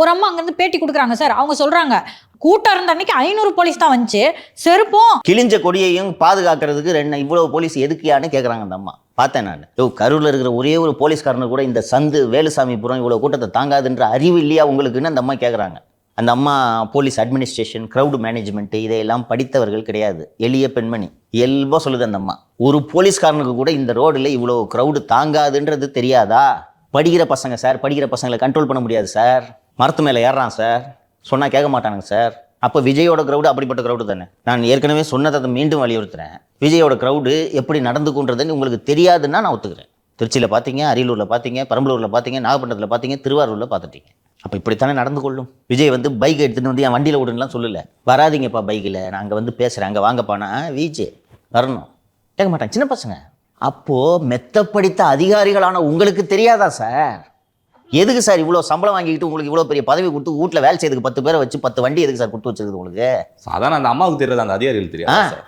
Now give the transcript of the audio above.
ஒரு அம்மா அங்கேருந்து பேட்டி கொடுக்குறாங்க சார். அவங்க சொல்றாங்க கூட்டம் இருந்த அன்னைக்கு 500 போலீஸ் தான் வந்துச்சு, செருப்பும் கிழிஞ்ச கொடியையும் பாதுகாக்கிறதுக்கு இவ்வளவு போலீஸ் எதுக்கியான்னு கேட்குறாங்க அந்த அம்மா. பார்த்தேன் நான். கரூரில் இருக்கிற ஒரே ஒரு போலீஸ்காரனு கூட இந்த சந்து வேலுசாமிபுரம் இவ்வளோ கூட்டத்தை தாங்காதுன்ற அறிவு இல்லையா உங்களுக்குன்னு அந்த அம்மா கேட்குறாங்க. அந்த அம்மா போலீஸ் அட்மினிஸ்ட்ரேஷன், க்ரௌடு மேனேஜ்மெண்ட்டு இதையெல்லாம் படித்தவர்கள் கிடையாது, எளிய பெண்மணி. இயல்பாக சொல்லுது அந்த அம்மா. ஒரு போலீஸ்காரனுக்கு கூட இந்த ரோடில் இவ்வளோ க்ரௌடு தாங்காதுன்றது தெரியாதா? படிக்கிற பசங்க சார், படிக்கிற பசங்களை கண்ட்ரோல் பண்ண முடியாது சார். மரத்து மேலே ஏறுறான் சார், சொன்னால் கேட்க மாட்டானுங்க சார். அப்போ விஜயோட க்ரௌடு அப்படிப்பட்ட க்ரௌடு தானே. நான் ஏற்கனவே சொன்னதை அதை மீண்டும் வலியுறுத்துறேன். விஜயோட க்ரௌடு எப்படி நடந்துக்குன்றதுன்னு உங்களுக்கு தெரியாதுன்னா நான் ஒத்துக்கிறேன். திருச்சியில் பார்த்தீங்க, அரியலூரில் பார்த்தீங்க, பெரம்பலூரில் பார்த்தீங்க, நாகப்பட்டினத்தில் பார்த்தீங்க, திருவாரூரில் பார்த்துட்டீங்க. அப்போ இப்படித்தானே நடந்து கொள்ளும். விஜய் வந்து பைக் எடுத்துகிட்டு வந்து என் வண்டியில் விடுன்னுலாம் சொல்லலை. வராதிங்கப்பா பைக்கில், நான் அங்கே வந்து பேசுகிறேன், அங்கே வாங்கப்பானா விஜய் வரணும் கேட்க மாட்டாங்க சின்ன பசங்க. அப்போது மெத்த படித்த அதிகாரிகளான உங்களுக்கு தெரியாதா சார்? எதுக்கு சார் இவ்வளோ சம்பளம் வாங்கிக்கிட்டு உங்களுக்கு இவ்வளோ பெரிய பதவி கொடுத்து வீட்டில் வேலை செய்யறதுக்கு 10 பேரை வச்சு 10 வண்டி எதுக்கு சார் கொடுத்து வச்சிருக்குது உங்களுக்கு? சாதாரண அந்த அம்மாவுக்கு தெரியாது, அந்த அதிகாரிகள் தெரியாது.